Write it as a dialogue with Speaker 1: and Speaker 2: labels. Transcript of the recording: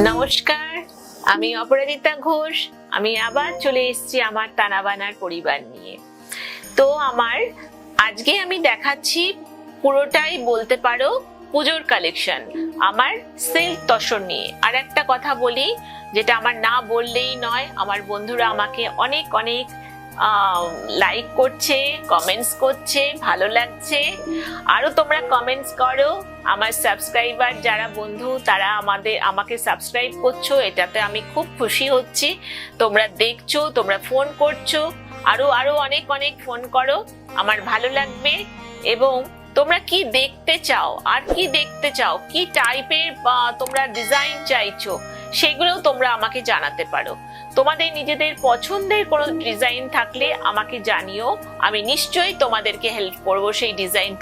Speaker 1: নমস্কার, আমি অপরাজিতা ঘোষ। আমি আবার চলে এসেছি আমার তানাবানার পরিবার নিয়ে। তো আজকে আমি দেখাচ্ছি পুরোটাই বলতে পারো পুজোর কালেকশন আমার সিল্ক তসর নিয়ে। আর একটা কথা বলি, যেটা আমার না বললেই নয়, আমার বন্ধুরা আমাকে অনেক অনেক লাইক করছে, কমেন্টস করছে, ভালো লাগছে। আরো তোমরা কমেন্টস করো। আমার সাবস্ক্রাইবার যারা বন্ধু তারা আমাকে সাবস্ক্রাইব করছো, এটাতে আমি খুব খুশি হচ্ছি। তোমরা দেখছো, তোমরা ফোন করছো, আরো আরো অনেক অনেক ফোন করো, আমার ভালো লাগবে। এবং তোমরা কি দেখতে চাও, আর কি দেখতে চাও, কি টাইপের তোমরা ডিজাইন চাইছো, সেগুলোও তোমরা আমাকে জানাতে পারো। তোমাদের নিজেদের পছন্দের কোনো ডিজাইন থাকলে আমাকে জানিও, আমি নিশ্চয়ই তোমাদেরকে হেল্প করবো সেই ডিজাইন